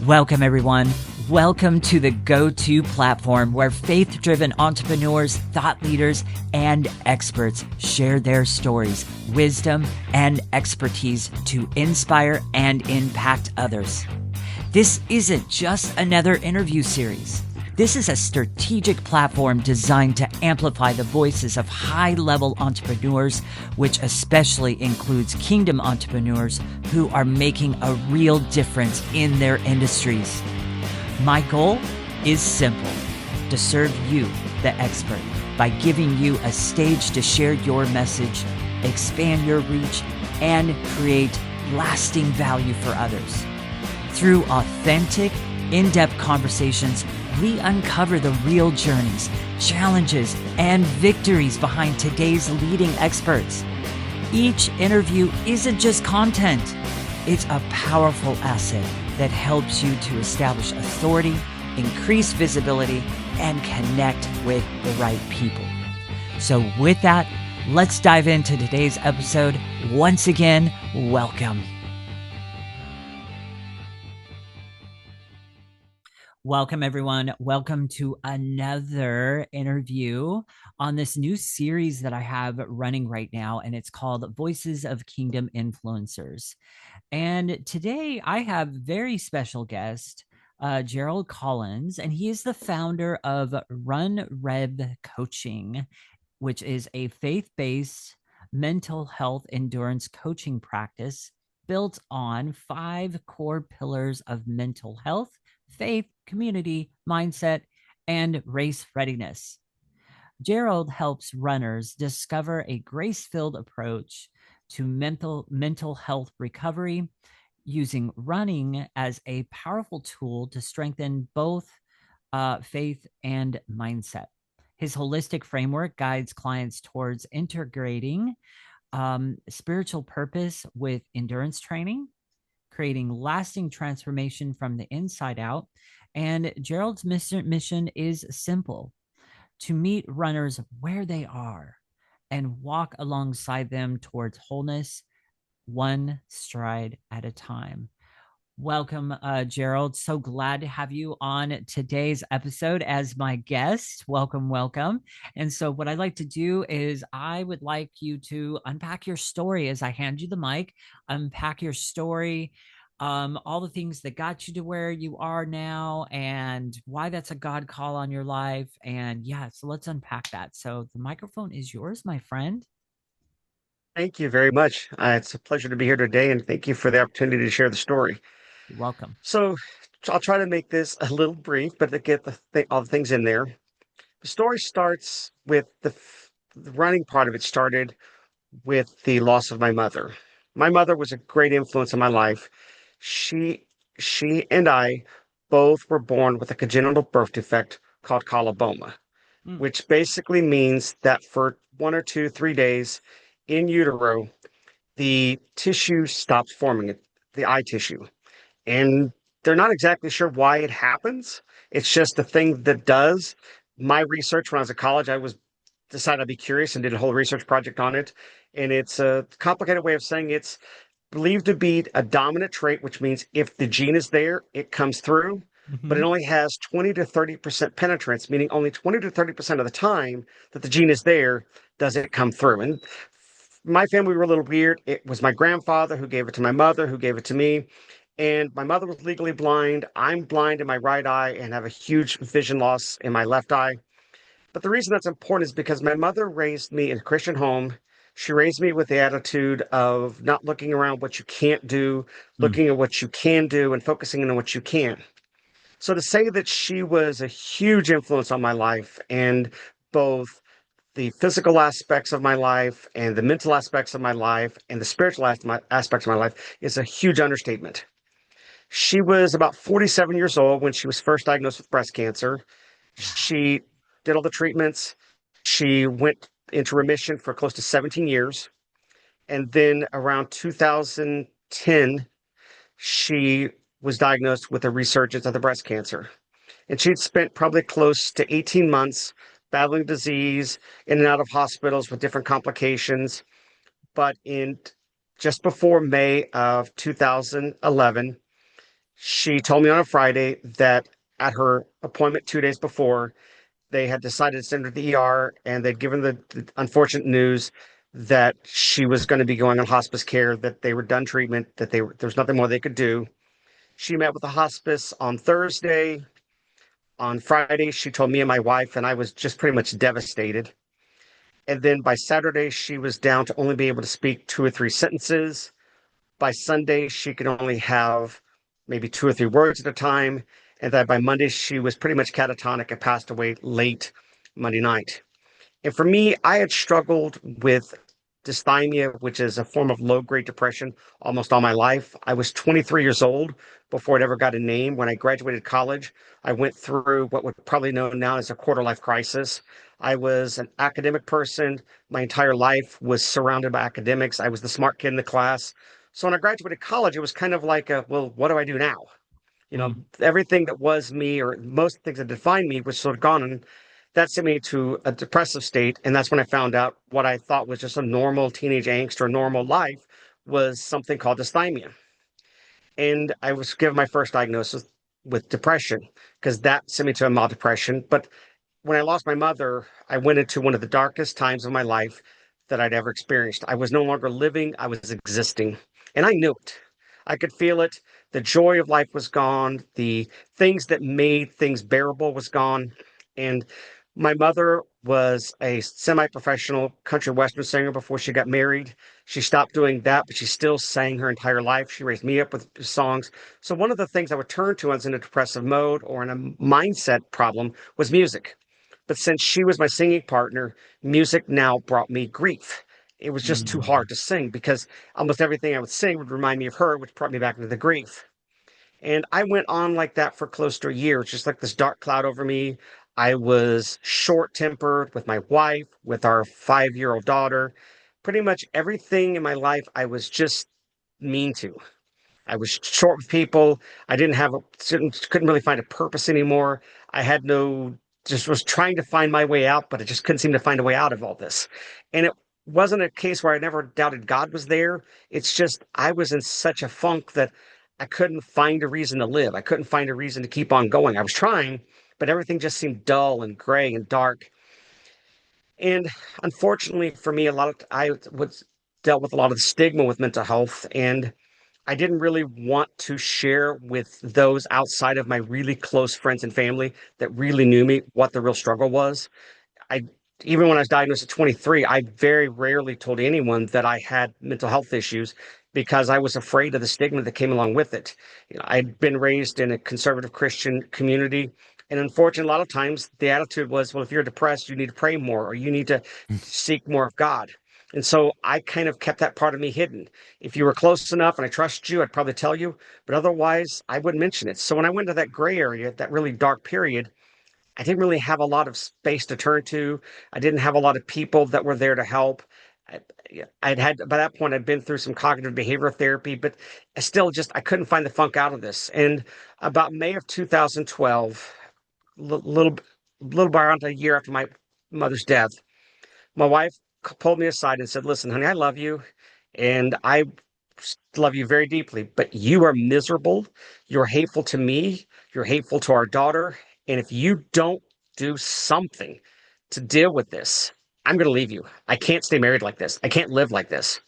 Welcome, everyone. Welcome to the go-to platform where faith-driven entrepreneurs, thought leaders, and experts share their stories, wisdom, and expertise to inspire and impact others. This isn't just another interview series. This is a strategic platform designed to amplify the voices of high-level entrepreneurs, which especially includes kingdom entrepreneurs who are making a real difference in their industries. My goal is simple: to serve you, the expert, by giving you a stage to share your message, expand your reach, and create lasting value for others. Through authentic, in-depth conversations, we uncover the real journeys, challenges, and victories behind today's leading experts. Each interview isn't just content. It's a powerful asset that helps you to establish authority, increase visibility, and connect with the right people. So with that, let's dive into today's episode. Once again, welcome. Welcome, everyone. Welcome to another interview on this new series that I have running right now, and it's called Voices of Kingdom Influencers. And today I have very special guest, Gerald Collins, and he is the founder of RunRev Coaching, which is a faith-based mental health endurance coaching practice built on 5 core pillars of mental health, faith, community, mindset, and race readiness. Gerald helps runners discover a grace-filled approach to mental health recovery, using running as a powerful tool to strengthen both faith and mindset. His holistic framework guides clients towards integrating spiritual purpose with endurance training, creating lasting transformation from the inside out. And Gerald's mission is simple: to meet runners where they are and walk alongside them towards wholeness, one stride at a time. Welcome, Gerald. So glad to have you on today's episode as my guest. Welcome, welcome. And so what I'd like to do is I would like you to unpack your story as I hand you the mic, unpack your story, all the things that got you to where you are now and why that's a God call on your life. And yeah, so let's unpack that. So the microphone is yours, my friend. Thank you very much. It's a pleasure to be here today, and thank you for the opportunity to share the story. You're welcome. So, I'll try to make this a little brief, but to get all the things in there. The story starts with the running part of it started with the loss of my mother. My mother was a great influence in my life. She and I both were born with a congenital birth defect called coloboma, which basically means that for 1 or 2, 3 days in utero, the tissue stops forming, the eye tissue. And they're not exactly sure why it happens. It's just the thing that does. My research when I was at college, decided I'd be curious and did a whole research project on it. And it's a complicated way of saying it's believed to be a dominant trait, which means if the gene is there, it comes through, but it only has 20 to 30% penetrance, meaning only 20 to 30% of the time that the gene is there, does it come through. And my family were a little weird. It was my grandfather who gave it to my mother, who gave it to me. And my mother was legally blind. I'm blind in my right eye and have a huge vision loss in my left eye. But the reason that's important is because my mother raised me in a Christian home. She raised me with the attitude of not looking around what you can't do, looking at what you can do, and focusing on what you can. So to say that she was a huge influence on my life, and both the physical aspects of my life and the mental aspects of my life and the spiritual aspects of my life, is a huge understatement. She was about 47 years old when she was first diagnosed with breast cancer. She did all the treatments. She went into remission for close to 17 years. And then around 2010, she was diagnosed with a resurgence of the breast cancer. And she'd spent probably close to 18 months battling disease, in and out of hospitals with different complications. But in just before May of 2011, She told me on a Friday that at her appointment 2 days before, they had decided to send her to the ER, and they'd given the unfortunate news that she was going to be going on hospice care, that they were done treatment, that there was nothing more they could do. She met with the hospice on Thursday. On Friday, she told me and my wife, and I was just pretty much devastated. And then by Saturday, she was down to only be able to speak 2 or 3 sentences. By Sunday, she could only have maybe 2 or 3 words at a time. And that by Monday, she was pretty much catatonic and passed away late Monday night. And for me, I had struggled with dysthymia, which is a form of low grade depression, almost all my life. I was 23 years old before it ever got a name. When I graduated college, I went through what would probably known now as a quarter life crisis. I was an academic person. My entire life was surrounded by academics. I was the smart kid in the class. So when I graduated college, it was kind of like, well, what do I do now? Mm. Everything that was me or most things that defined me was sort of gone. And that sent me to a depressive state. And that's when I found out what I thought was just a normal teenage angst or normal life was something called dysthymia. And I was given my first diagnosis with depression because that sent me to a mild depression. But when I lost my mother, I went into one of the darkest times of my life that I'd ever experienced. I was no longer living, I was existing. And I knew it. I could feel it. The joy of life was gone. The things that made things bearable was gone. And my mother was a semi-professional country western singer before she got married. She stopped doing that, but she still sang her entire life. She raised me up with songs. So one of the things I would turn to when I was in a depressive mode or in a mindset problem was music. But since she was my singing partner, music now brought me grief. It was just too Mm. hard to sing because almost everything I would sing would remind me of her, which brought me back into the grief. And I went on like that for close to a year, just like this dark cloud over me. I was short tempered with my wife, with our 5 year old daughter. Pretty much everything in my life, I was just mean to. I was short with people. I didn't have a, couldn't really find a purpose anymore. I had no, just was trying to find my way out, but I just couldn't seem to find a way out of all this. And it wasn't a case where I never doubted God was there. It's just I was in such a funk that I couldn't find a reason to live. I couldn't find a reason to keep on going. I was trying, but everything just seemed dull and gray and dark. And unfortunately for me, I was dealt with a lot of the stigma with mental health, and I didn't really want to share with those outside of my really close friends and family that really knew me what the real struggle was. I Even when I was diagnosed at 23, I very rarely told anyone that I had mental health issues because I was afraid of the stigma that came along with it. I'd been raised in a conservative Christian community, and unfortunately, a lot of times the attitude was, well, if you're depressed, you need to pray more or you need to seek more of God. And so I kind of kept that part of me hidden. If you were close enough and I trust you, I'd probably tell you, but otherwise, I wouldn't mention it. So when I went to that gray area, that really dark period, I didn't really have a lot of space to turn to. I didn't have a lot of people that were there to help. I, I'd had by that point I'd been through some cognitive behavioral therapy, but I still just I couldn't find the funk out of this. And about May of 2012, little around a year after my mother's death, my wife pulled me aside and said, "Listen, honey, I love you, and I love you very deeply, but you are miserable. You're hateful to me. You're hateful to our daughter. And if you don't do something to deal with this, I'm going to leave you. I can't stay married like this. I can't live like this."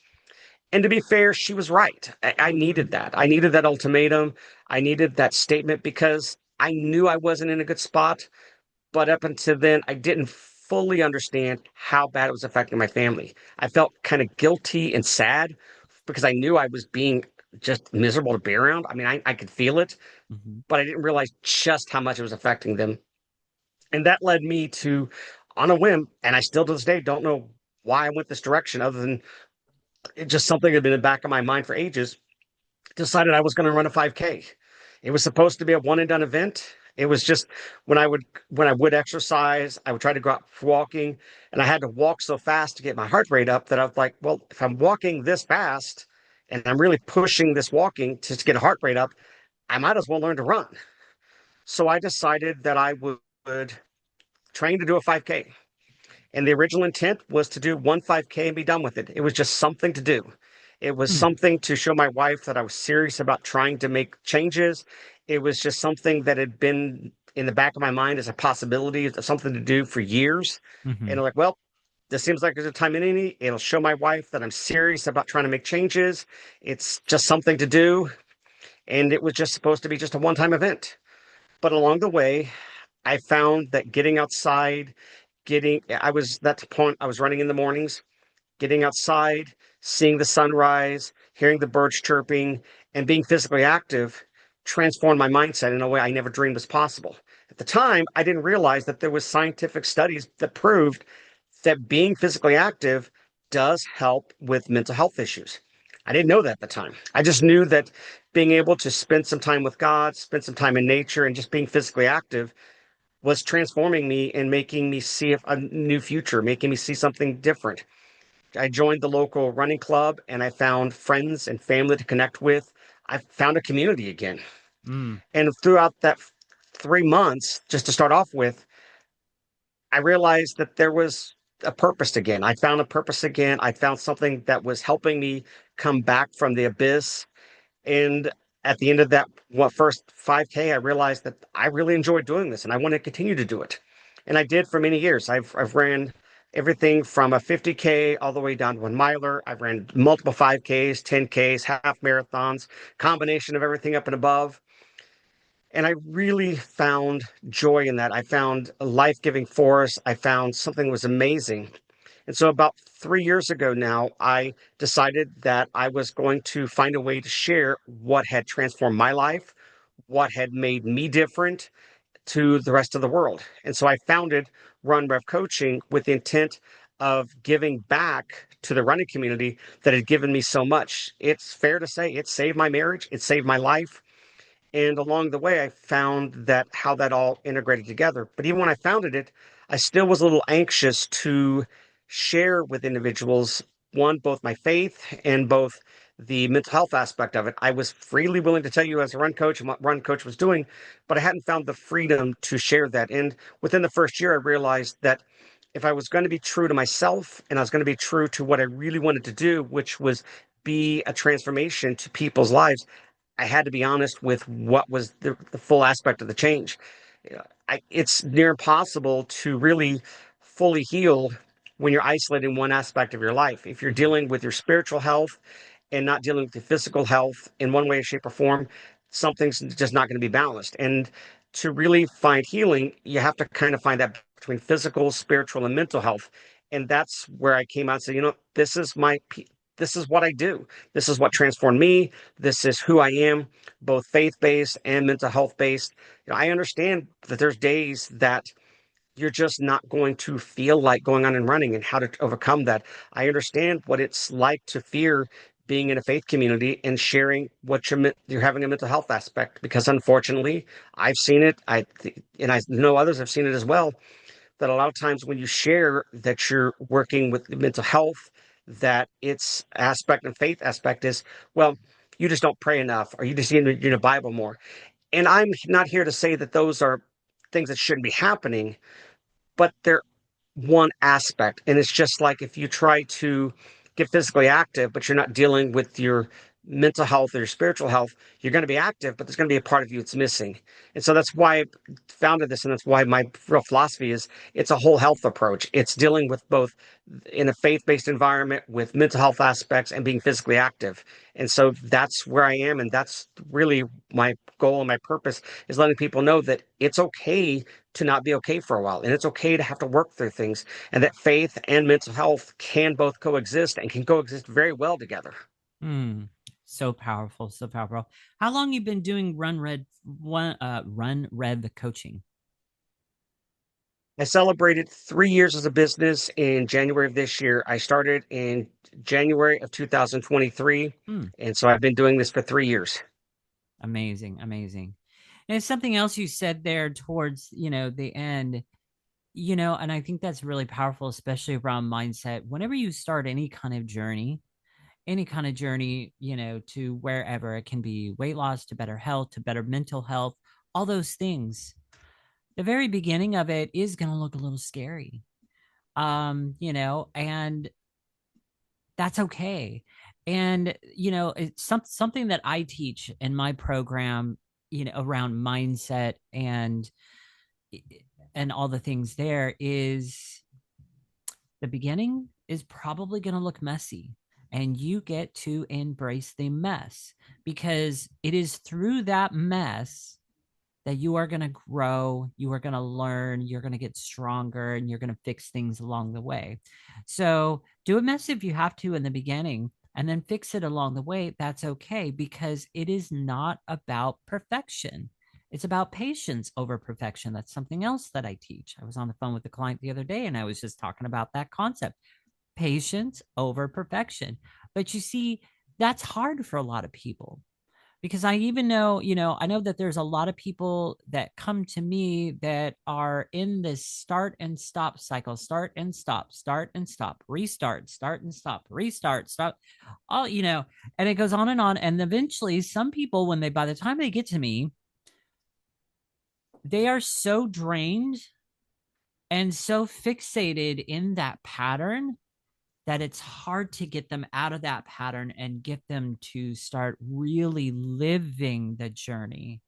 And to be fair, she was right. I needed that. I needed that ultimatum. I needed that statement because I knew I wasn't in a good spot. But up until then, I didn't fully understand how bad it was affecting my family. I felt kind of guilty and sad because I knew I was being just miserable to be around. I mean, I could feel it, Mhm. but I didn't realize just how much it was affecting them. And that led me to, on a whim, and I still to this day don't know why I went this direction other than it just something that had been in the back of my mind for ages, decided I was going to run a 5K. It was supposed to be a one and done event. It was just when I would exercise, I would try to go out walking, and I had to walk so fast to get my heart rate up that I was like, well, if I'm walking this fast and I'm really pushing this walking to get a heart rate up, I might as well learn to run. So I decided that I would train to do a 5K. And the original intent was to do one 5K and be done with it. It was just something to do. It was Mm, something to show my wife that I was serious about trying to make changes. It was just something that had been in the back of my mind as a possibility, of something to do for years. And hmm I'm like, well, this seems like there's a time in any. It'll show my wife that I'm serious about trying to make changes. It's just something to do. And it was just supposed to be just a one-time event. But along the way, I found that getting outside, I was, that's the point, I was running in the mornings, getting outside, seeing the sunrise, hearing the birds chirping, and being physically active transformed my mindset in a way I never dreamed was possible. At the time, I didn't realize that there was scientific studies that proved that being physically active does help with mental health issues. I didn't know that at the time. I just knew that being able to spend some time with God, spend some time in nature, and just being physically active was transforming me and making me see a new future, making me see something different. I joined the local running club and I found friends and family to connect with. I found a community again. mm, And throughout that 3 months, just to start off with, I realized that there was a purpose again. I found a purpose again. I found something that was helping me come back from the abyss. And at the end of that first 5K, I realized that I really enjoyed doing this and I want to continue to do it. And I did for many years. I've ran everything from a 50K all the way down to 1 miler. I've ran multiple 5Ks, 10Ks, half marathons, combination of everything up and above. And I really found joy in that. I found a life-giving force. I found something was amazing. And so about 3 years ago now, I decided that I was going to find a way to share what had transformed my life, what had made me different to the rest of the world. And so I founded RunRev Coaching with the intent of giving back to the running community that had given me so much. It's fair to say it saved my marriage, it saved my life. And along the way, I found that how that all integrated together. But even when I founded it, I still was a little anxious to share with individuals, one, both my faith and both the mental health aspect of it. I was freely willing to tell you as a run coach and what run coach was doing, but I hadn't found the freedom to share that. And within the first year, I realized that if I was going to be true to myself and I was going to be true to what I really wanted to do, which was be a transformation to people's lives, I had to be honest with what was the full aspect of the change. It's near impossible to really fully heal when you're isolating one aspect of your life. If you're hmm dealing with your spiritual health and not dealing with your physical health in one way, shape, or form, something's just not going to be balanced. And to really find healing, you have to kind of find that between physical, spiritual, and mental health. And that's where I came out and said, this is what I do. This is what transformed me. This is who I am, both faith-based and mental health-based. I understand that there's days that you're just not going to feel like going on and running and how to overcome that. I understand what it's like to fear being in a faith community and sharing what you're having a mental health aspect, because unfortunately I've seen it. And I know others have seen it as well, that a lot of times when you share that you're working with mental health, that its aspect and faith aspect is, well, you just don't pray enough or you just need to read the Bible more. And I'm not here to say that those are things that shouldn't be happening, but they're one aspect. And it's just like if you try to get physically active, but you're not dealing with your mental health or your spiritual health, you're going to be active, but there's going to be a part of you that's missing. And so that's why I founded this. And that's why my real philosophy is it's a whole health approach. It's dealing with both in a faith based environment with mental health aspects and being physically active. And so that's where I am. And that's really my goal and my purpose is letting people know that it's okay to not be okay for a while. And it's okay to have to work through things, and that faith and mental health can both coexist and can coexist very well together. Mm. So powerful, so powerful. How long you been doing Run Rev coaching? I celebrated 3 years as a business in January of this year. I started in January of 2023. Mm, And so I've been doing this for 3 years. amazing, amazing. And something else you said there towards, the end, and I think that's really powerful, especially around mindset. Whenever you start any kind of journey, to wherever it can be weight loss to better health, to better mental health, all those things, the very beginning of it is going to look a little scary. And that's okay. And, it's something that I teach in my program, around mindset and all the things there is the beginning is probably going to look messy, and you get to embrace the mess, because it is through that mess that you are going to grow, you are going to learn, you're going to get stronger, and you're going to fix things along the way. So do it messy if you have to in the beginning, and then fix it along the way. That's okay, because it is not about perfection. It's about patience over perfection. That's something else that I teach. I was on the phone with a client the other day, and I was just talking about that concept, patience over perfection. But you see, that's hard for a lot of people, because I even know, I know that there's a lot of people that come to me that are in this start and stop cycle, start and stop, restart, start and stop, restart, stop, all, and it goes on and on. And eventually, some people, by the time they get to me, they are so drained and so fixated in that pattern that it's hard to get them out of that pattern and get them to start really living the journey,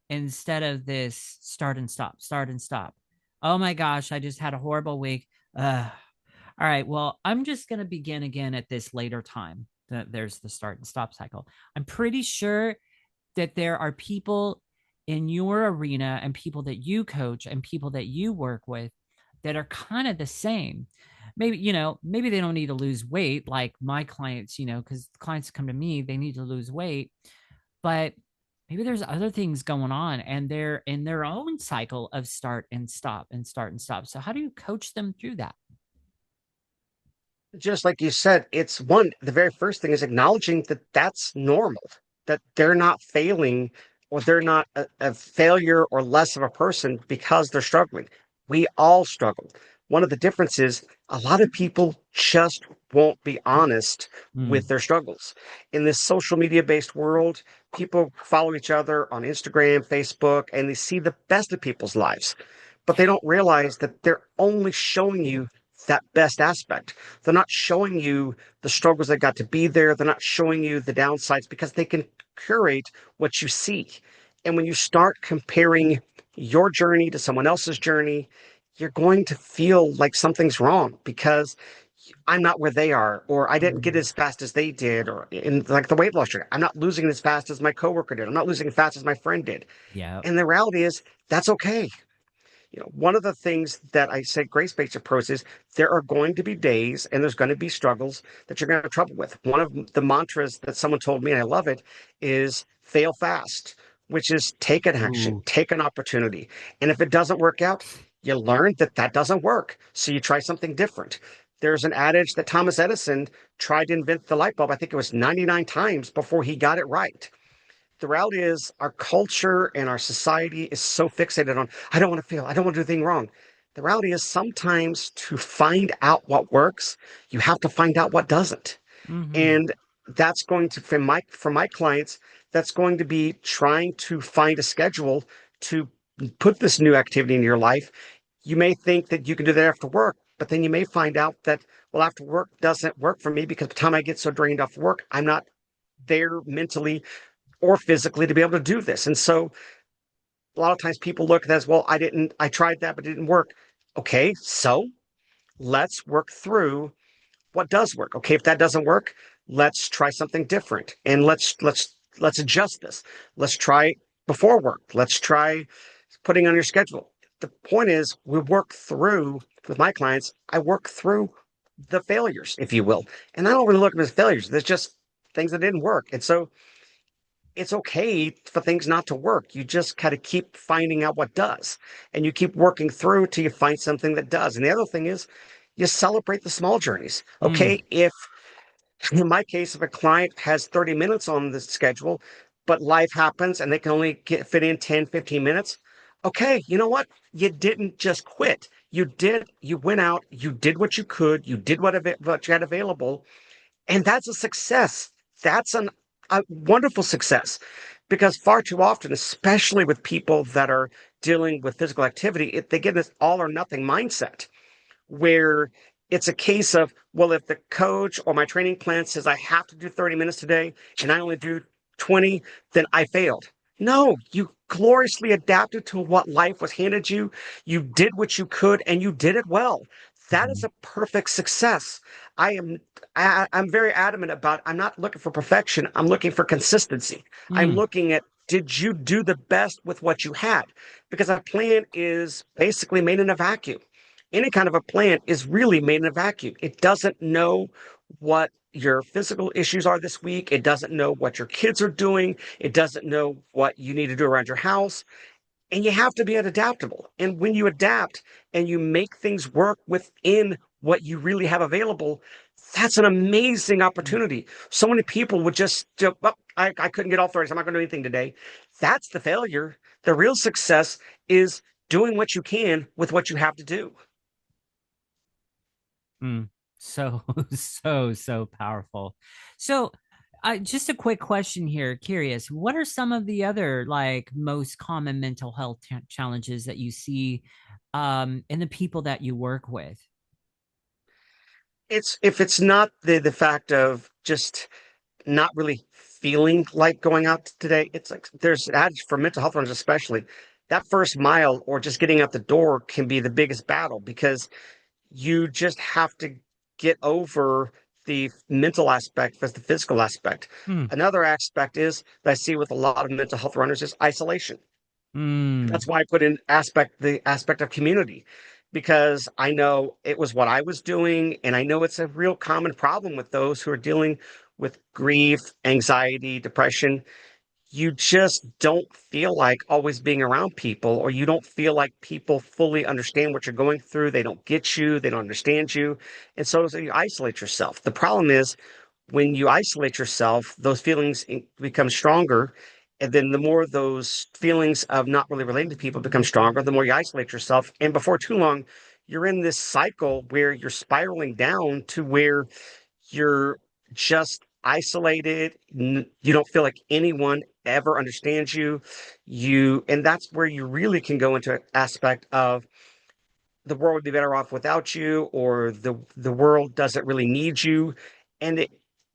instead of this start and stop, start and stop. Oh my gosh, I just had a horrible week. All right, well, I'm just going to begin again at this later time. There's the start and stop cycle. I'm pretty sure that there are people in your arena and people that you coach and people that you work with that are kind of the same. Maybe they don't need to lose weight like my clients, because clients come to me, they need to lose weight, but maybe there's other things going on and they're in their own cycle of start and stop and start and stop. So how do you coach them through that? Just like you said, the very first thing is acknowledging that that's normal, that they're not failing or they're not a failure or less of a person because they're struggling. We all struggle. One of the differences, a lot of people just won't be honest with Mm, their struggles. In this social media based world, people follow each other on Instagram, Facebook, and they see the best of people's lives, but they yeah. don't realize that they're only showing you that best aspect. They're not showing you the struggles that got to be there. They're not showing you the downsides because they can curate what you see. And when you start comparing your journey to someone else's journey, you're going to feel like something's wrong because I'm not where they are, or I didn't get as fast as they did, or in like the weight loss journey, I'm not losing as fast as my coworker did. I'm not losing as fast as my friend did. Yeah. And the reality is that's okay. One of the things that I say grace-based approach is there are going to be days and there's going to be struggles that you're going to have trouble with. One of the mantras that someone told me, and I love it, is fail fast, which is take an action, Ooh. take an opportunity. And if it doesn't work out, you learn that that doesn't work. So you try something different. There's an adage that Thomas Edison tried to invent the light bulb. I think it was 99 times before he got it right. The reality is our culture and our society is so fixated on, I don't want to fail. I don't want to do anything wrong. The reality is sometimes to find out what works, you have to find out what doesn't. Mm-hmm. And that's going to, for my clients, that's going to be trying to find a schedule to put this new activity in your life. You may think that you can do that after work, but then you may find out that, well, after work doesn't work for me because by the time I get so drained off work, I'm not there mentally or physically to be able to do this. And so a lot of times people look at that as, well, I tried that, but it didn't work. Okay, so let's work through what does work. Okay, if that doesn't work, let's try something different. And let's adjust this. Let's try before work. Let's try putting on your schedule. The point is we work through with my clients, I work through the failures, if you will. And I don't really look at them as failures. There's just things that didn't work. And so it's okay for things not to work. You just kind of keep finding out what does, and you keep working through till you find something that does. And the other thing is, you celebrate the small journeys. Mm. Okay, if in my case, if a client has 30 minutes on the schedule, but life happens and they can only fit in 10, 15 minutes, okay, you know what? You didn't just quit. You went out, you did what you could, you did what you had available, and that's a success. That's a wonderful success because far too often, especially with people that are dealing with physical activity, they get this all or nothing mindset where It's a case of, well, if the coach or my training plan says I have to do 30 minutes today and I only do 20, then I failed. No, you gloriously adapted to what life was handed you. You did what you could and you did it well. That is Mhm. a perfect success. I am I'm very adamant about I'm not looking for perfection. I'm looking for consistency. I'm Mm, looking at did you do the best with what you had? Because a plan is basically made in a vacuum. Any kind of a plan is really made in a vacuum. It doesn't know what your physical issues are this week. It doesn't know what your kids are doing. It doesn't know what you need to do around your house. And you have to be adaptable. And when you adapt and you make things work within what you really have available, that's an amazing mm, opportunity. So many people would just, oh, I couldn't get all 30, so I'm not going to do anything today. That's the failure. The real success is doing what you can with what you have to do. mm. So, so powerful. So, just a quick question here. Curious, what are some of the other like most common mental health challenges that you see in the people that you work with? It's if it's not the fact of just not really feeling like going out today, it's like there's adage for mental health runners especially. That first mile or just getting out the door can be the biggest battle because you just have to get over the mental aspect versus the physical aspect. Mm, Another aspect is that I see with a lot of mental health runners is isolation. mm, That's why I put in the aspect of community because I know it was what I was doing, and I know it's a real common problem with those who are dealing with grief, anxiety, depression. You just don't feel like always being around people, or you don't feel like people fully understand what you're going through. They don't get you, they don't understand you. And so you isolate yourself. The problem is when you isolate yourself, those feelings become stronger. And then the more those feelings of not really relating to people become stronger, the more you isolate yourself. And before too long, you're in this cycle where you're spiraling down to where you're just isolated. You don't feel like anyone ever understands you. And that's where you really can go into an aspect of the world would be better off without you, or the world doesn't really need you. And it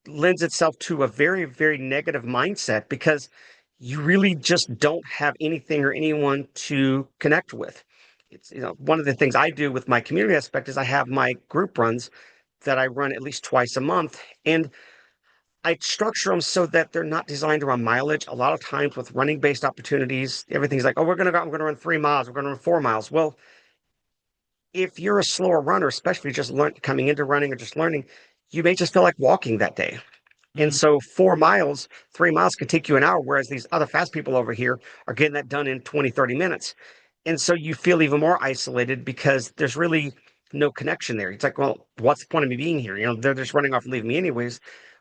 lends itself to a very, very negative mindset because you really just don't have anything or anyone to connect with. It's, one of the things I do with my community aspect is I have my group runs that I run at least twice a month. And I structure them so that they're not designed around mileage. A lot of times with running based opportunities, everything's like, oh, I'm going to run 3 miles, we're going to run 4 miles. Well, if you're a slower runner, especially just coming into running or just learning, you may just feel like walking that day. And mm. so 4 miles, 3 miles could take you an hour, whereas these other fast people over here are getting that done in 20, 30 minutes. And so you feel even more isolated because there's really no connection there. It's like, well, what's the point of me being here? They're just running off and leaving me anyways.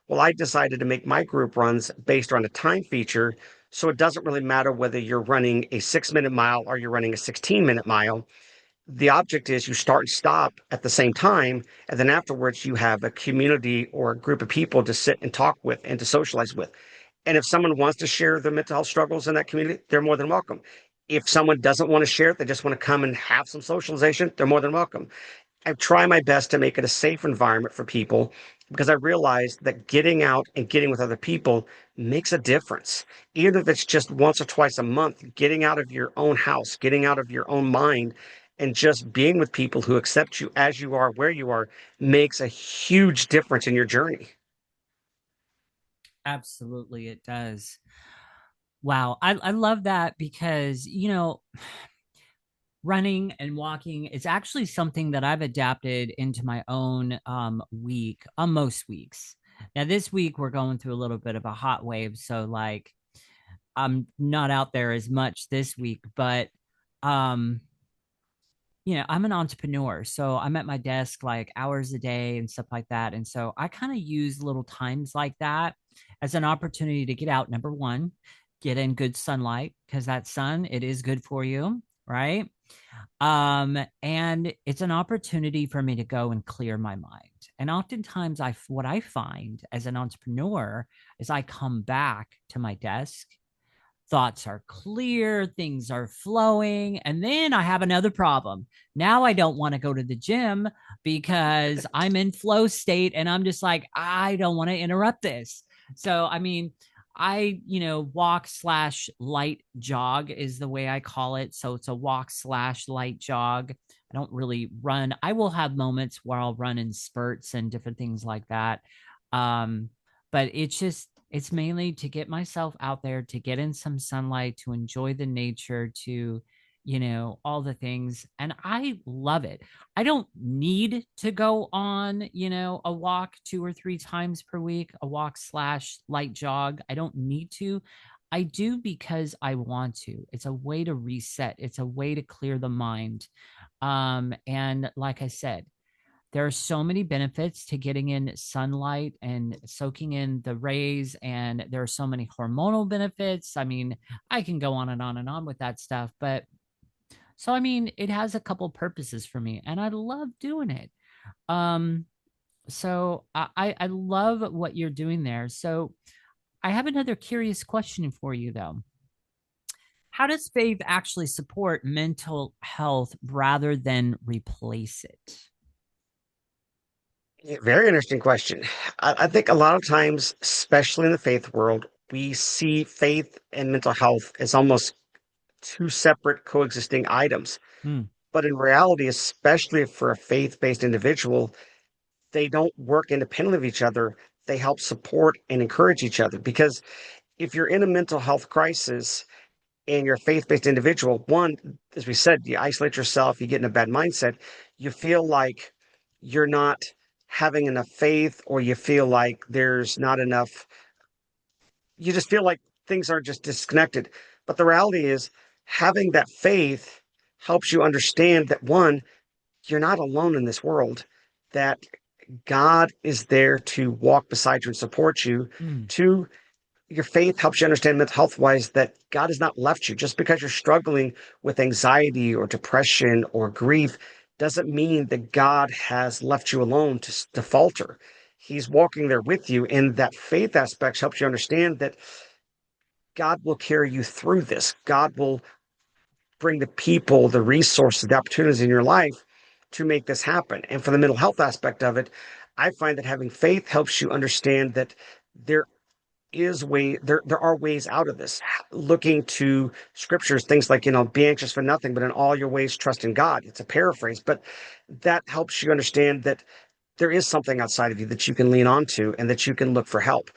Well, I decided to make my group runs based on a time feature. So it doesn't really matter whether you're running a 6 minute mile or you're running a 16-minute mile. The object is you start and stop at the same time, and then afterwards you have a community or a group of people to sit and talk with and to socialize with. And if someone wants to share their mental health struggles in that community, they're more than welcome. If someone doesn't want to share it, they just want to come and have some socialization, they're more than welcome. I try my best to make it a safe environment for people because I realize that getting out and getting with other people makes a difference. Even if it's just once or twice a month, getting out of your own house, getting out of your own mind, and just being with people who accept you as you are, where you are, makes a huge difference in your journey. Absolutely, it does. Wow, I love that because running and walking is actually something that I've adapted into my own week on most weeks. Now, this week we're going through a little bit of a hot wave, so like I'm not out there as much this week, but um, I'm an entrepreneur, so I'm at my desk like hours a day and stuff like that. And so I kind of use little times like that as an opportunity to get out. Number one, get in good sunlight because that sun, it is good for you, right? And it's an opportunity for me to go and clear my mind. And oftentimes what I find as an entrepreneur is I come back to my desk thoughts are clear, things are flowing. And then I have another problem. Now I don't want to go to the gym because I'm in flow state and I'm just like, I don't want to interrupt this. So, I mean, walk slash light jog is the way I call it. So it's a walk slash light jog. I don't really run. I will have moments where I'll run in spurts and different things like that. Um, but it's mainly to get myself out there, to get in some sunlight, to enjoy the nature, to all the things. And I love it. I don't need to go on a walk 2 or 3 times per week, a walk slash light jog. I don't need to. I do because I want to. It's a way to reset, it's a way to clear the mind. And like I said, there are so many benefits to getting in sunlight and soaking in the rays, and there are so many hormonal benefits. I mean, I can go on and on and on with that stuff, but so I mean, it has a couple purposes for me, and I love doing it. um so I love what you're doing there. So I have another curious question for you, though. How does faith actually support mental health rather than replace it? Yeah, very interesting question. I think a lot of times, especially in the faith world, we see faith and mental health as almost two separate coexisting items. Hmm. But in reality, especially for a faith-based individual, they don't work independently of each other. They help support and encourage each other. Because if you're in a mental health crisis and you're a faith-based individual, one, as we said, you isolate yourself, you get in a bad mindset, you feel like you're not having enough faith, or you feel like there's not enough, you just feel like things are just disconnected. But the reality is, having that faith helps you understand that, one, you're not alone in this world, that God is there to walk beside you and support you. Hmm. Two, your faith helps you understand mental health wise that God has not left you. Just because you're struggling with anxiety or depression or grief doesn't mean that God has left you alone to falter. He's walking there with you. And that faith aspect helps you understand that God will carry you through this. God will bring the people, the resources, the opportunities in your life to make this happen. And for the mental health aspect of it, I find that having faith helps you understand that there there are ways out of this. Looking to scriptures, things like, be anxious for nothing, but in all your ways trust in God. It's a paraphrase, but that helps you understand that there is something outside of you that you can lean onto and that you can look for help.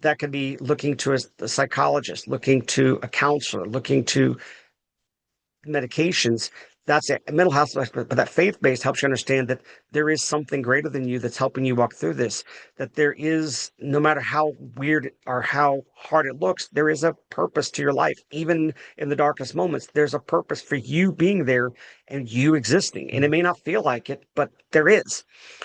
That could be looking to a psychologist, looking to a counselor, looking to medications. That's it. Mental health, but that faith based helps you understand that there is something greater than you that's helping you walk through this. That there is, no matter how weird or how hard it looks, there is a purpose to your life. Even in the darkest moments, there's a purpose for you being there and you existing. And it may not feel like it, but there is.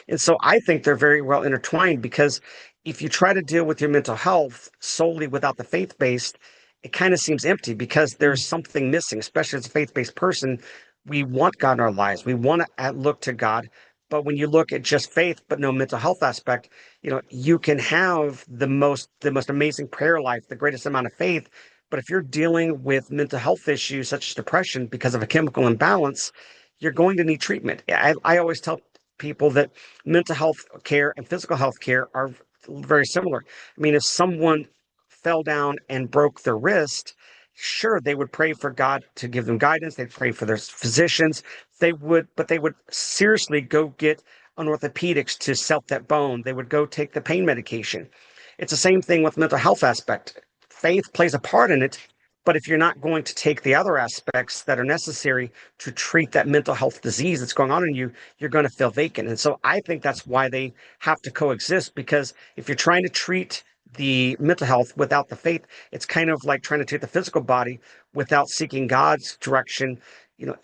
And so I think they're very well intertwined, because if you try to deal with your mental health solely without the faith based, it kind of seems empty, because Hmm. there's something missing, especially as a faith-based person. We want God in our lives. We want to look to God. But when you look at just faith, but no mental health aspect, you can have the most amazing prayer life, the greatest amount of faith. But if you're dealing with mental health issues such as depression because of a chemical imbalance, you're going to need treatment. I always tell people that mental health care and physical health care are very similar. I mean, if someone fell down and broke their wrist, sure, they would pray for God to give them guidance. They'd pray for their physicians. But they would seriously go get an orthopedics to set that bone. They would go take the pain medication. It's the same thing with mental health aspect. Faith plays a part in it, but if you're not going to take the other aspects that are necessary to treat that mental health disease that's going on in you, you're going to feel vacant. And so I think that's why they have to coexist, because if you're trying to treat the mental health without the faith, it's kind of like trying to treat the physical body without seeking God's direction.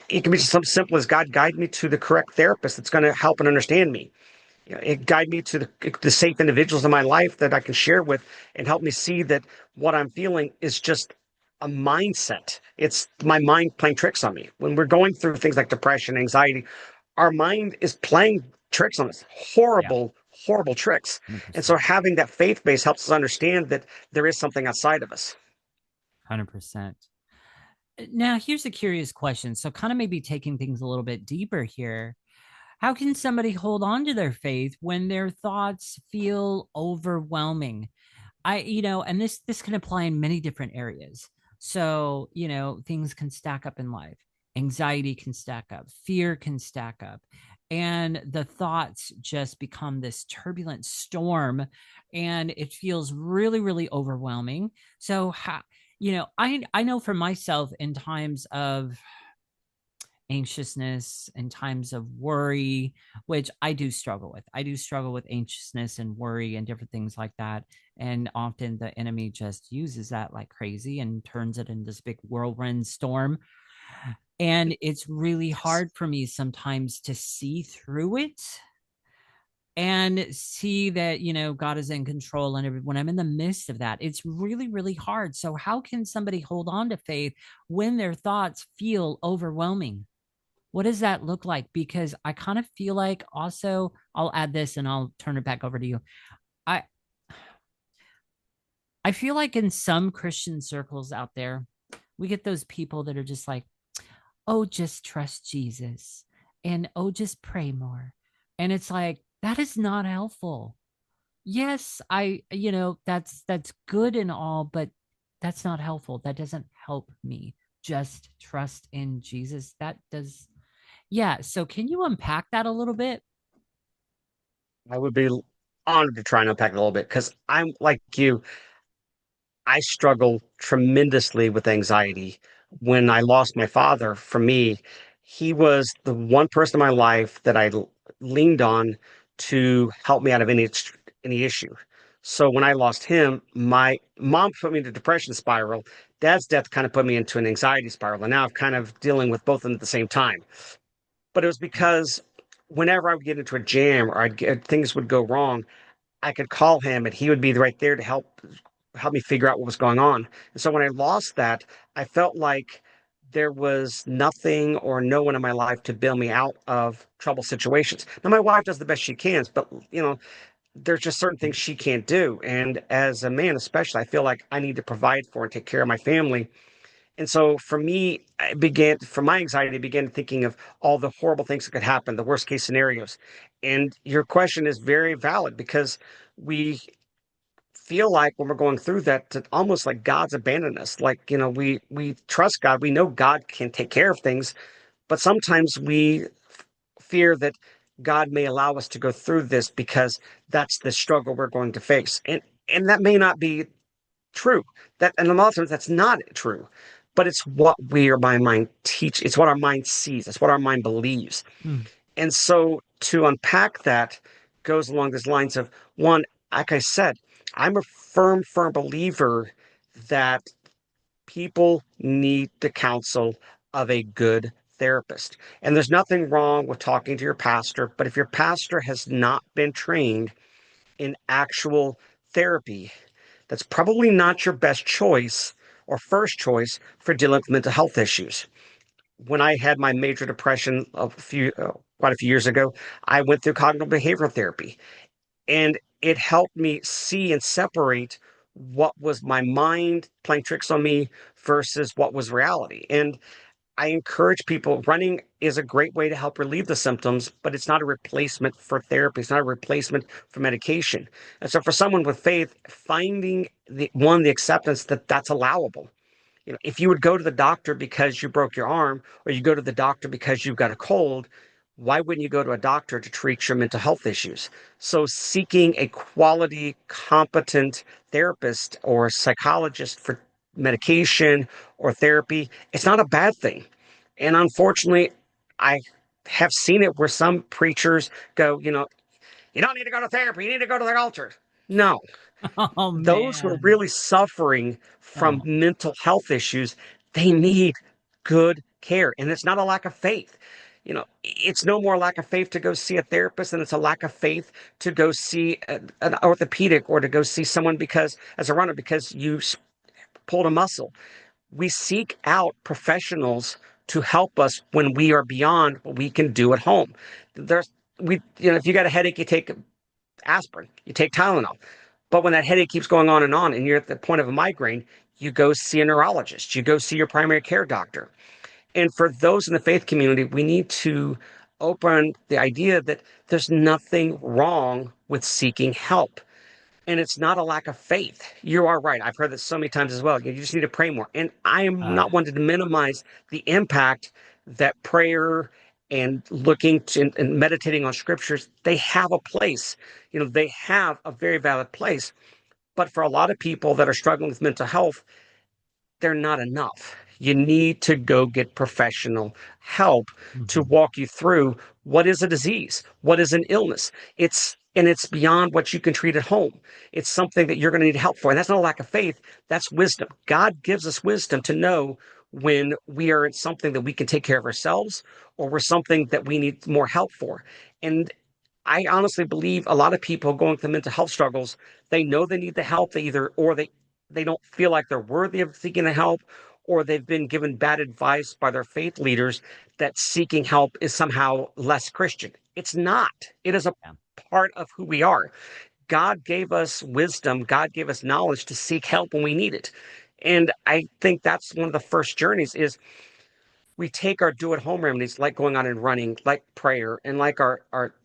It can be something simple as, God, guide me to the correct therapist that's going to help and understand me. It guide me to the safe individuals in my life that I can share with, and help me see that what I'm feeling is just a mindset. It's my mind playing tricks on me. When we're going through things like depression, anxiety, our mind is playing tricks on us, Yeah, horrible, horrible tricks. And so 100%. having that faith base helps us understand that there is something outside of us. 100%. Now, here's a curious question. So, kind of maybe taking things a little bit deeper here. How can somebody hold on to their faith when their thoughts feel overwhelming? And this can apply in many different areas. So, things can stack up in life. Anxiety can stack up, fear can stack up, and the thoughts just become this turbulent storm, and it feels really, really overwhelming. So, I know for myself in times of anxiousness and times of worry, which I do struggle with. I do struggle with anxiousness and worry and different things like that. And often the enemy just uses that like crazy and turns it into this big whirlwind storm. And it's really Yes. hard for me sometimes to see through it and see that, God is in control. And when I'm in the midst of that, it's really, really hard. So, how can somebody hold on to faith when their thoughts feel overwhelming? What does that look like? Because I kind of feel like also, I'll add this and I'll turn it back over to you. I I feel like in some Christian circles out there, we get those people that are just like, "Oh, just trust Jesus." And "Oh, just pray more." And it's like, that is not helpful. Yes, that's good and all, but that's not helpful. That doesn't help me. Just trust in Jesus. That does. Yeah, so can you unpack that a little bit? I would be honored to try and unpack it a little bit because I'm like you. I struggle tremendously with anxiety. When I lost my father, for me, he was the one person in my life that leaned on to help me out of any issue. So when I lost him, my mom put me into a depression spiral. Dad's death kind of put me into an anxiety spiral, and now I'm kind of dealing with both of them at the same time. But it was because whenever I would get into a jam or things would go wrong, I could call him and he would be right there to help me figure out what was going on. And so when I lost that, I felt like there was nothing or no one in my life to bail me out of trouble situations. Now my wife does the best she can, but there's just certain things she can't do. And as a man, especially, I feel like I need to provide for and take care of my family. And so for me, for my anxiety, I began thinking of all the horrible things that could happen, the worst case scenarios. And your question is very valid because we feel like when we're going through that almost like God's abandoned us. Like, we trust God. We know God can take care of things, but sometimes we fear that God may allow us to go through this because that's the struggle we're going to face. And that may not be true. That and a lot of times that's not true. But it's what my mind teach. It's what our mind sees. It's what our mind believes. Hmm. And so to unpack that goes along these lines of one, like I said, I'm a firm, firm believer that people need the counsel of a good therapist. And there's nothing wrong with talking to your pastor, but if your pastor has not been trained in actual therapy, that's probably not your best choice or first choice for dealing with mental health issues. When I had my major depression quite a few years ago, I went through cognitive behavioral therapy, and it helped me see and separate what was my mind playing tricks on me versus what was reality. And I encourage people, running is a great way to help relieve the symptoms, but it's not a replacement for therapy. It's not a replacement for medication. And so for someone with faith, finding the acceptance that that's allowable. If you would go to the doctor because you broke your arm or you go to the doctor because you've got a cold, why wouldn't you go to a doctor to treat your mental health issues? So seeking a quality, competent therapist or psychologist for medication or therapy, it's not a bad thing. And unfortunately, I have seen it where some preachers go, you don't need to go to therapy, you need to go to the altar. No, Oh those who are man. really suffering from Oh. mental health issues, they need good care. And it's not a lack of faith. It's no more lack of faith to go see a therapist than it's a lack of faith to go see an orthopedic or to go see someone because, as a runner, because you pulled a muscle. We seek out professionals to help us when we are beyond what we can do at home. If you got a headache, you take aspirin, you take Tylenol. But when that headache keeps going on and you're at the point of a migraine, you go see a neurologist, you go see your primary care doctor. And for those in the faith community, we need to open the idea that there's nothing wrong with seeking help. And it's not a lack of faith. You are right. I've heard this so many times as well. You just need to pray more. And I am Uh, not wanting to minimize the impact that prayer and looking to and meditating on scriptures, they have a place. They have a very valid place. But for a lot of people that are struggling with mental health, they're not enough. You need to go get professional help to mhm. walk you through what is a disease, what is an illness. It's beyond what you can treat at home. It's something that you're going to need help for. And that's not a lack of faith, that's wisdom. God gives us wisdom to know when we are in something that we can take care of ourselves or we're something that we need more help for. And I honestly believe a lot of people going through mental health struggles, they know they need the help. They don't feel like they're worthy of seeking the help, or they've been given bad advice by their faith leaders that seeking help is somehow less Christian. It's not. It is a Yeah. part of who we are. God gave us wisdom, God gave us knowledge to seek help when we need it. And I think that's one of the first journeys is we take our do at home remedies like going out and running, like prayer, and like our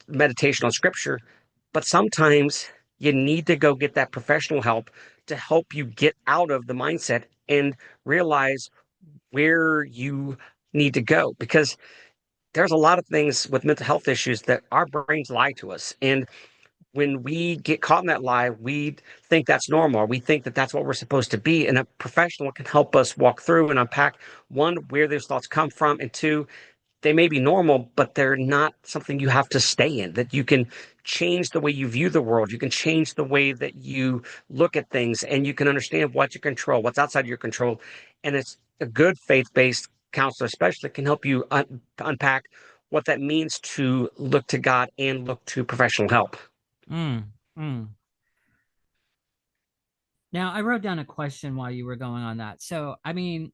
meditation on scripture. But sometimes you need to go get that professional help to help you get out of the mindset and realize where you need to go. Because there's a lot of things with mental health issues that our brains lie to us. And when we get caught in that lie, we think that's normal. We think that that's what we're supposed to be. And a professional can help us walk through and unpack one, where those thoughts come from, and two, they may be normal, but they're not something you have to stay in, that you can change the way you view the world. You can change the way that you look at things, and you can understand what you control, what's outside your control. And it's a good faith-based counselor, especially, can help you unpack what that means to look to God and look to professional help. Mm, mm. Now, I wrote down a question while you were going on that. So, I mean,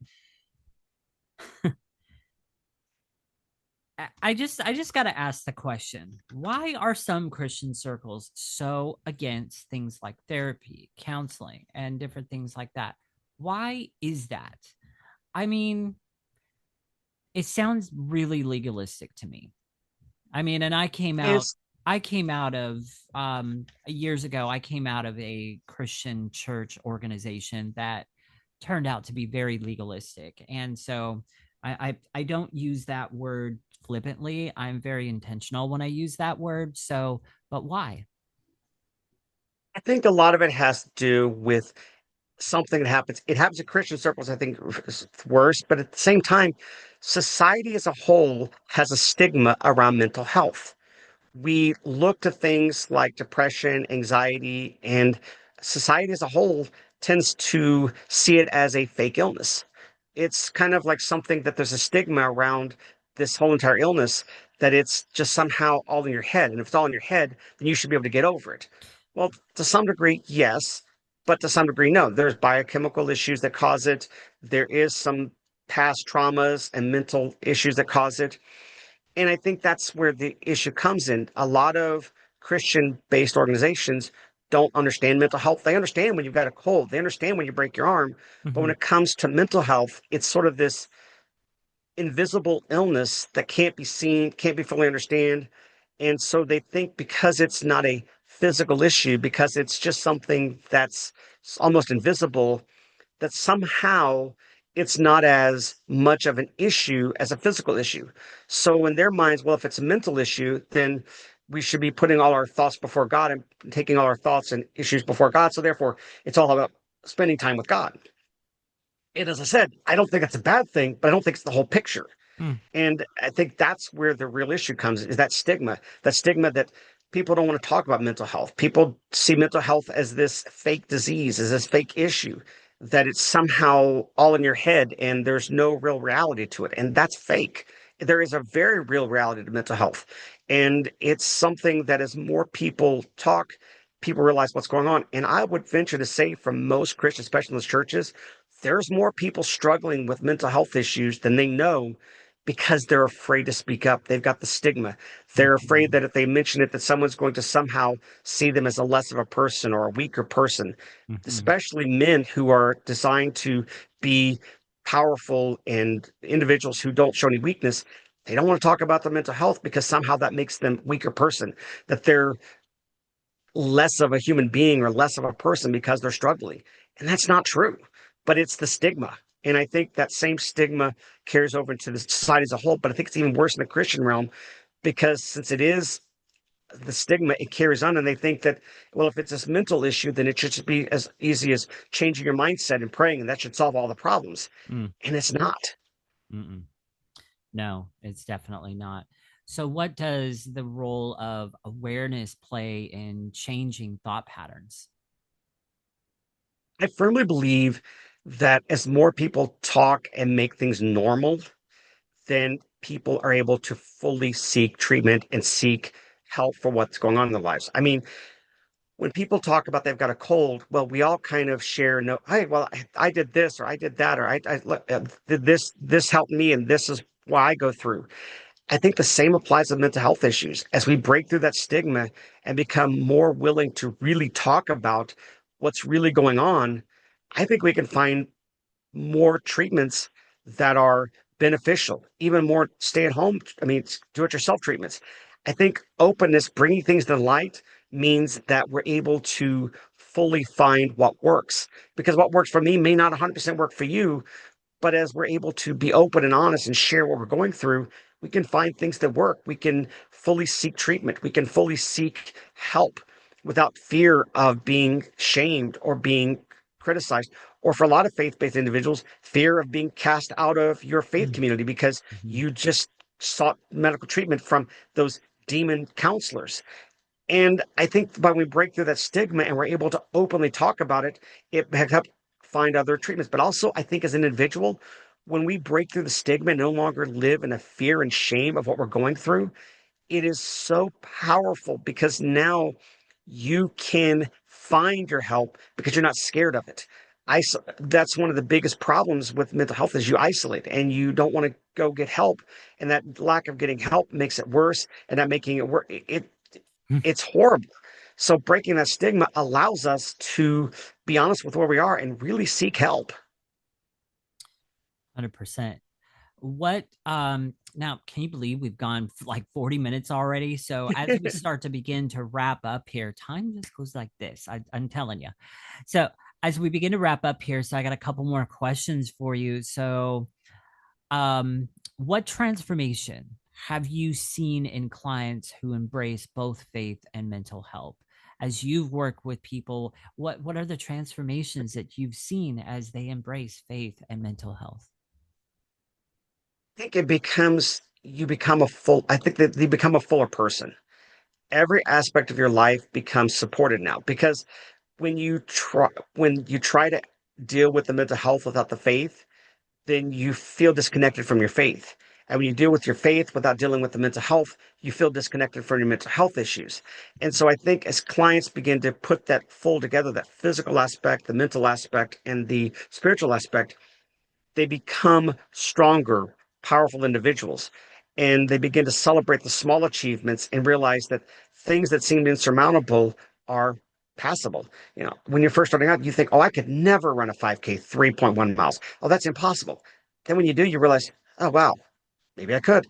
I just got to ask the question, why are some Christian circles so against things like therapy, counseling, and different things like that? Why is that? I mean, it sounds really legalistic to me. I mean, and Is I came out of years ago, I came out of a Christian church organization that turned out to be very legalistic. And so I don't use that word flippantly. I'm very intentional when I use that word. So, but why? I think a lot of it has to do with something that happens. It happens in Christian circles, I think, is worse, but at the same time, society as a whole has a stigma around mental health. We look to things like depression, anxiety, and society as a whole tends to see it as a fake illness. It's kind of like something that there's a stigma around this whole entire illness, that it's just somehow all in your head. And if it's all in your head, then you should be able to get over it. Well, to some degree, yes, but to some degree, no. There's biochemical issues that cause it. There is some past traumas and mental issues that cause it. And I think that's where the issue comes in. A lot of Christian based organizations don't understand mental health. They understand when you've got a cold, they understand when you break your arm. But when Mm-hmm. it comes to mental health, it's sort of this invisible illness that can't be seen, can't be fully understood. And so they think because it's not a physical issue, because it's just something that's almost invisible, that somehow it's not as much of an issue as a physical issue. So in their minds, well, if it's a mental issue, then we should be putting all our thoughts before God and taking all our thoughts and issues before God. So therefore, it's all about spending time with God. And as I said, I don't think it's a bad thing, but I don't think it's the whole picture. Mm. And I think that's where the real issue comes, is that stigma that people don't want to talk about mental health. People see mental health as this fake disease, as this fake issue, that it's somehow all in your head and there's no real reality to it. And that's fake. There is a very real reality to mental health. And it's something that as more people talk, people realize what's going on. And I would venture to say, from most Christian specialist churches, there's more people struggling with mental health issues than they know, because they're afraid to speak up. They've got the stigma. They're afraid Mhm. that if they mention it, that someone's going to somehow see them as a less of a person or a weaker person, Mhm. especially men who are designed to be powerful and individuals who don't show any weakness. They don't want to talk about their mental health because somehow that makes them a weaker person, that they're less of a human being or less of a person because they're struggling. And that's not true, but it's the stigma. And I think that same stigma carries over into the society as a whole. But I think it's even worse in the Christian realm because since it is the stigma, it carries on. And they think that, well, if it's this mental issue, then it should just be as easy as changing your mindset and praying, and that should solve all the problems. Mm. And it's not. Mm-mm. No, it's definitely not. So, what does the role of awareness play in changing thought patterns? I firmly believe that as more people talk and make things normal, then people are able to fully seek treatment and seek help for what's going on in their lives. I mean, when people talk about they've got a cold, well, we all kind of share, no, hey, well, I did this or I did that or I did this helped me and this is why I go through. I think the same applies to mental health issues. As we break through that stigma and become more willing to really talk about what's really going on, I think we can find more treatments that are beneficial, even more stay at home, I mean, do it yourself treatments. I think openness, bringing things to light, means that we're able to fully find what works. Because what works for me may not 100% work for you, but as we're able to be open and honest and share what we're going through, we can find things that work. We can fully seek treatment. We can fully seek help without fear of being shamed or being criticized. Or for a lot of faith based individuals, fear of being cast out of your faith community because Mhm. you just sought medical treatment from those demon counselors. And I think when we break through that stigma and we're able to openly talk about it, it helps find other treatments. But also, I think as an individual, when we break through the stigma and no longer live in a fear and shame of what we're going through, it is so powerful because now you can find your help because you're not scared of it. That's one of the biggest problems with mental health is you isolate and you don't want to go get help. And that lack of getting help makes it worse. And that making it worse, it's horrible. So breaking that stigma allows us to be honest with where we are and really seek help. 100%. What now, can you believe we've gone like 40 minutes already? So as we start to begin to wrap up here, time just goes like this. I'm telling you. So as we begin to wrap up here, so I got a couple more questions for you. So what transformation have you seen in clients who embrace both faith and mental health? As you've worked with people, what are the transformations that you've seen as they embrace faith and mental health? I think it becomes you become a full I think that you become a fuller person. Every aspect of your life becomes supported now because when you try to deal with the mental health without the faith, then you feel disconnected from your faith. And when you deal with your faith without dealing with the mental health, you feel disconnected from your mental health issues. And so I think as clients begin to put that full together, that physical aspect, the mental aspect, and the spiritual aspect, they become stronger, powerful individuals. And they begin to celebrate the small achievements and realize that things that seemed insurmountable are passable. You know, when you're first starting out, you think, oh, I could never run a 5K, 3.1 miles. Oh, that's impossible. Then when you do, you realize, oh, wow, maybe I could.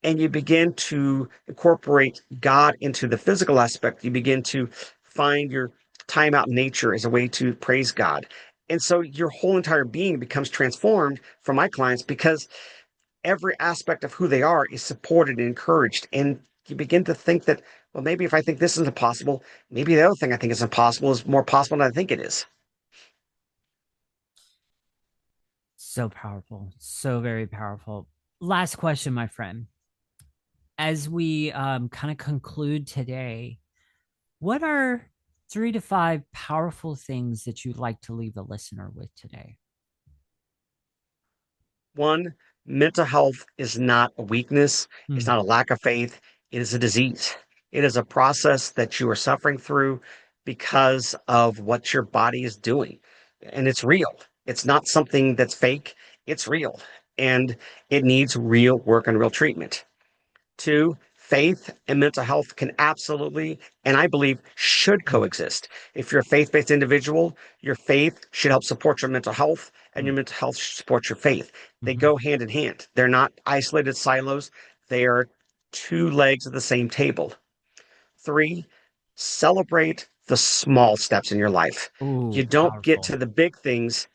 And you begin to incorporate God into the physical aspect. You begin to find your time out in nature as a way to praise God. And so your whole entire being becomes transformed for my clients because every aspect of who they are is supported and encouraged. And you begin to think that, well, maybe if I think this isn't possible, maybe the other thing I think is impossible is more possible than I think it is. So powerful, so very powerful. Last question, my friend. As we kind of conclude today, what are 3 to 5 powerful things that you'd like to leave the listener with today? One, mental health is not a weakness, it's Hmm. not a lack of faith, it is a disease. It is a process that you are suffering through because of what your body is doing. And it's real. It's not something that's fake, it's real. and it needs real work and real treatment. Two, faith and mental health can absolutely, and I believe should coexist. If you're a faith-based individual, your faith should help support your mental health, and your mental health should support your faith. They Mm-hmm. go hand in hand. They're not isolated silos. They are two legs of the same table. Three, celebrate the small steps in your life. You Ooh, don't get powerful. to the big things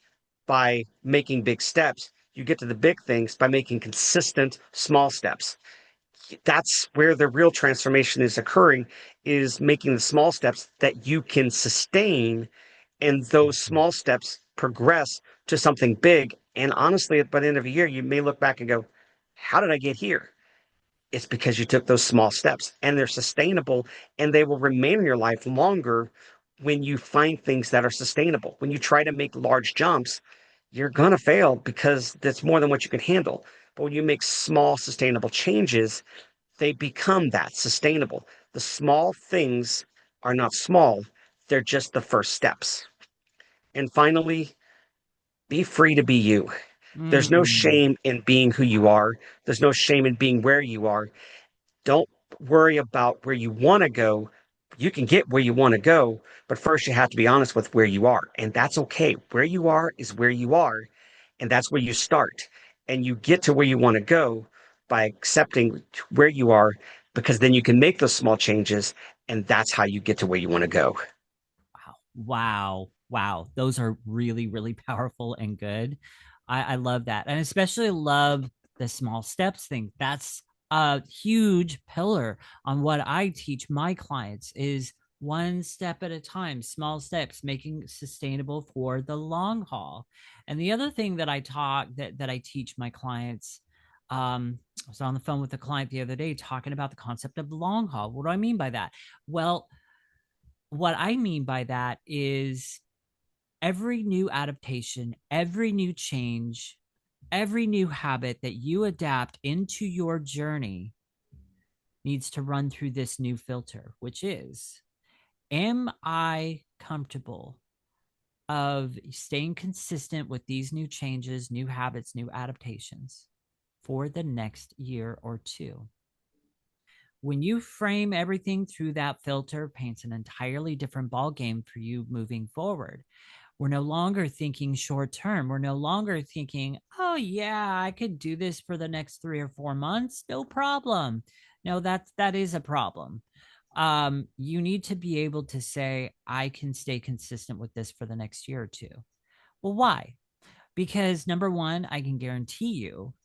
by making big steps. You get to the big things by making consistent small steps. That's where the real transformation is occurring, is making the small steps that you can sustain, and those Mhm. small steps progress to something big. And honestly, by the end of a year, you may look back and go, how did I get here? It's because you took those small steps, and they're sustainable, and they will remain in your life longer when you find things that are sustainable. When you try to make large jumps, you're going to fail because that's more than what you can handle. But when you make small, sustainable changes, they become that sustainable. The small things are not small, they're just the first steps. And finally, be free to be you. There's no Mm. shame in being who you are, there's no shame in being where you are. Don't worry about where you want to go. You can get where you want to go, but first you have to be honest with where you are. And that's okay. Where you are is where you are. And that's where you start. And you get to where you want to go by accepting where you are, because then you can make those small changes. And that's how you get to where you want to go. Wow. Wow. Wow. Those are really, really powerful and good. I love that. And especially love the small steps thing. That's a huge pillar on what I teach my clients is one step at a time, small steps, making sustainable for the long haul. And the other thing that I talk that I teach my clients, I was on the phone with a client the other day talking about the concept of the long haul. What do I mean by that? Well, what I mean by that is every new adaptation, every new change, every new habit that you adapt into your journey needs to run through this new filter, which is, am I comfortable of staying consistent with these new changes, new habits, new adaptations for the next year or two? When you frame everything through that filter, paints an entirely different ball game for you moving forward. We're no longer thinking short term. We're no longer thinking, oh yeah, I could do this for the next 3 or 4 months, no problem. No, that is a problem. You need to be able to say, I can stay consistent with this for the next year or two. Well, why? Because number one, I can guarantee you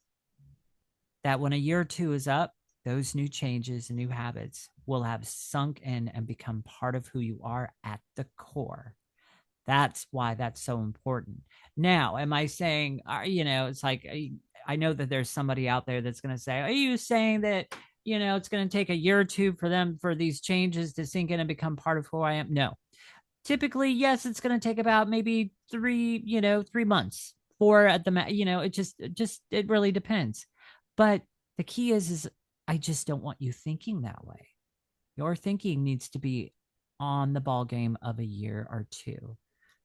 that when a year or two is up, those new changes and new habits will have sunk in and become part of who you are at the core. That's why that's so important. Now, am I saying, it's like, I know that there's somebody out there that's going to say, are you saying that, it's going to take a year or two for these changes to sink in and become part of who I am? No. Typically, yes, it's going to take about maybe 3 months for at the, it really depends. But the key is I just don't want you thinking that way. Your thinking needs to be on the ball game of a year or two,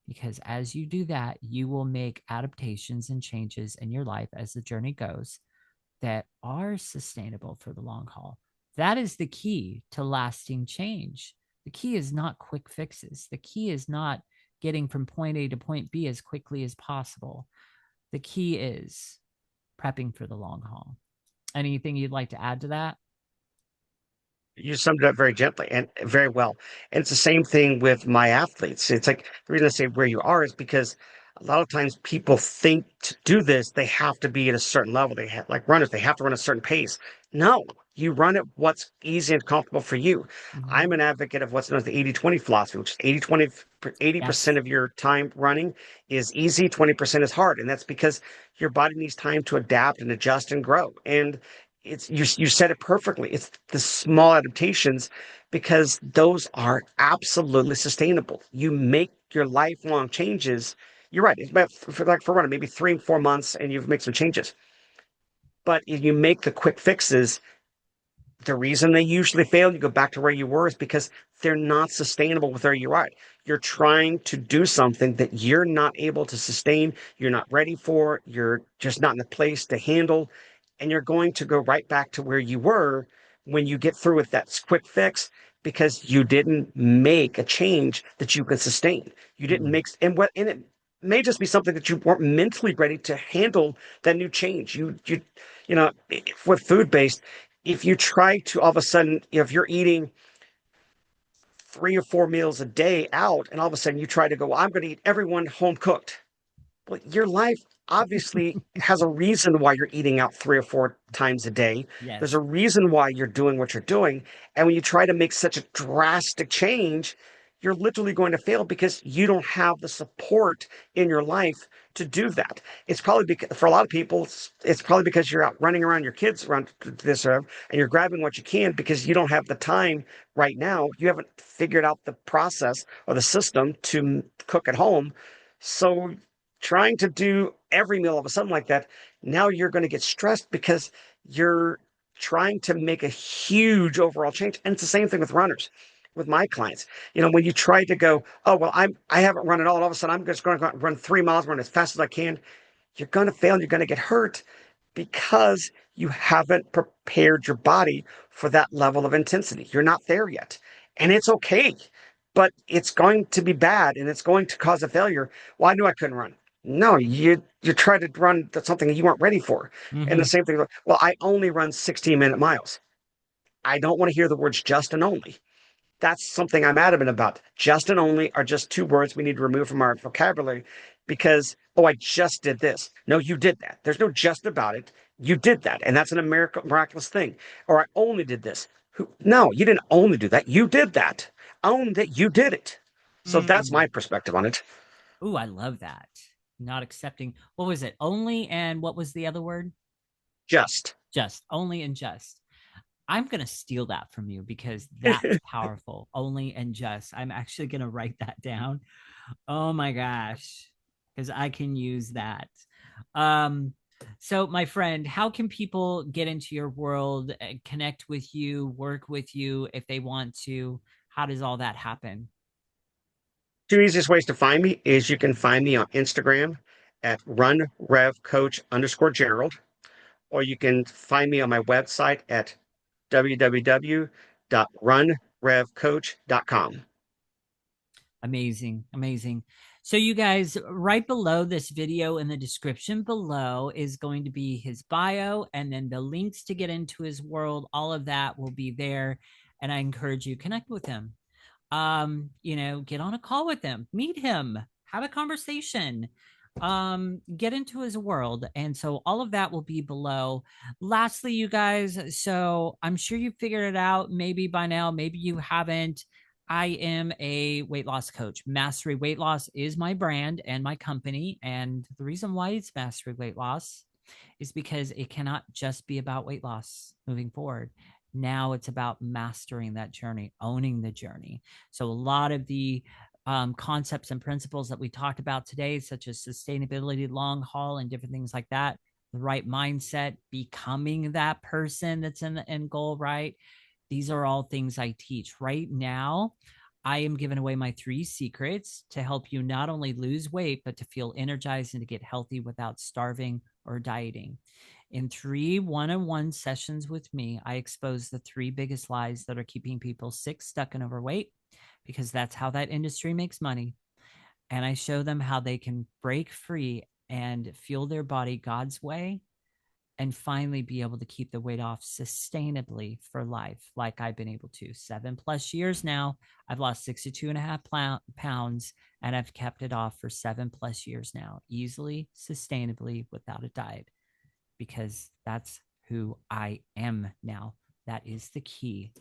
because as you do that, you will make adaptations and changes in your life as the journey goes that are sustainable for the long haul. That is the key to lasting change. The key is not quick fixes. The key is not getting from point A to point B as quickly as possible. The key is prepping for the long haul. Anything you'd like to add to that? You summed it up very gently and very well. And it's the same thing with my athletes. It's like the reason I say where you are is because a lot of times people think to do this, they have to be at a certain level. They have, like runners, they have to run a certain pace. No, you run at what's easy and comfortable for you. Mm-hmm. I'm an advocate of what's known as the 80-20 philosophy, which is 80-20, 80% Yes. of your time running is easy, 20% is hard. And that's because your body needs time to adapt and adjust and grow. And it's you said it perfectly. It's the small adaptations, because those are absolutely sustainable. You make your lifelong changes. You're right. It's about for running maybe 3 and 4 months, and you've made some changes. But if you make the quick fixes, The reason they usually fail, you go back to where you were, is because they're not sustainable with where you're at. You're trying to do something that you're not able to sustain, you're not ready for, you're just not in the place to handle, and you're going to go right back to where you were when you get through with that quick fix because you didn't make a change that you could sustain. You didn't Mm. make, and it may just be something that you weren't mentally ready to handle that new change. You know, with food based, if you try to all of a sudden, if you're eating 3 or 4 meals a day out, and all of a sudden you try to go, well, I'm going to eat everyone home cooked. Well, your life obviously has a reason why you're eating out 3 or 4 times a day. There's Yes. a reason why you're doing what you're doing. And when you try to make such a drastic change, you're literally going to fail because you don't have the support in your life to do that. It's probably because for a lot of people, it's probably because you're out running around your kids around this and you're grabbing what you can because you don't have the time right now. You haven't figured out the process or the system to cook at home. So trying to do every meal of a sudden like that, now you're going to get stressed because you're trying to make a huge overall change. And it's the same thing with runners, with my clients. When you try to go, oh well, I haven't run at all of a sudden I'm just going to run 3 miles, run as fast as I can. You're going to fail and you're going to get hurt because you haven't prepared your body for that level of intensity. You're not there yet. And it's okay, but it's going to be bad and it's going to cause a failure. Well, I knew I couldn't run. No, you tried to run something you weren't ready for. And the Mm-hmm. same thing, well, I only run 16-minute miles. I don't want to hear the words just and only. That's something I'm adamant about. Just and only are just two words we need to remove from our vocabulary because, oh, I just did this. No, you did that. There's no just about it. You did that. And that's an miraculous thing. Or I only did this. No, you didn't only do that. You did that. Own that you did it. So that's Mm. my perspective on it. Ooh, I love that. Not accepting. What was it? Only and what was the other word? Just. Just. Only and just. I'm going to steal that from you because that's powerful. Only and just. I'm actually going to write that down. Oh my gosh. Because I can use that. Um, so, my friend, how can people get into your world, connect with you, work with you if they want to? How does all that happen? Two easiest ways to find me is you can find me on Instagram at runrevcoach_Gerald, or you can find me on my website at www.runrevcoach.com. Amazing, amazing. So, you guys, right below this video in the description below is going to be his bio, and then the links to get into his world. All of that will be there. And I encourage you connect with him. Get on a call with him, meet him, have a conversation, get into his world. And so all of that will be below. Lastly, you guys, so I'm sure you figured it out maybe by now, maybe you haven't. I am a weight loss coach. Mastery Weight Loss is my brand and my company. And the reason why it's Mastery Weight Loss is because it cannot just be about weight loss moving forward. Now it's about mastering that journey, owning the journey. So a lot of the concepts and principles that we talked about today, such as sustainability, long haul, and different things like that, the right mindset, becoming that person that's in the end goal, right? These are all things I teach. Right now, I am giving away my 3 secrets to help you not only lose weight, but to feel energized and to get healthy without starving or dieting. In 3 one-on-one sessions with me, I expose the 3 biggest lies that are keeping people sick, stuck, and overweight, because that's how that industry makes money. And I show them how they can break free and fuel their body God's way and finally be able to keep the weight off sustainably for life, like I've been able to. 7+ years now, I've lost 62.5 pounds, and I've kept it off for 7+ years now, easily, sustainably, without a diet, because that's who I am now. That is the key.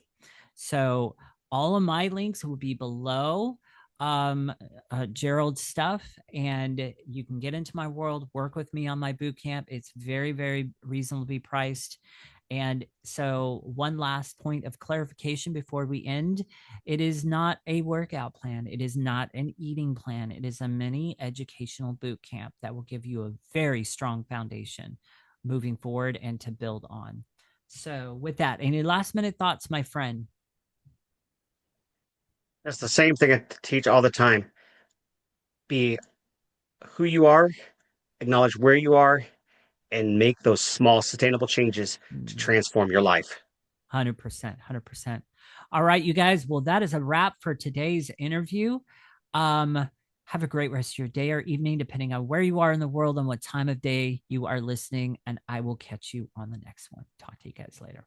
So all of my links will be below Gerald's stuff, and you can get into my world, work with me on my boot camp. It's very, very reasonably priced. And so, one last point of clarification before we end: it is not a workout plan, it is not an eating plan, it is a mini educational boot camp that will give you a very strong foundation moving forward and to build on. So, with that, any last minute thoughts, my friend? That's the same thing I teach all the time. Be who you are, acknowledge where you are, and make those small, sustainable changes to Mm, transform your life. 100%, 100%. All right, you guys. Well, that is a wrap for today's interview. Um, have a great rest of your day or evening, depending on where you are in the world and what time of day you are listening. And I will catch you on the next one. Talk to you guys later.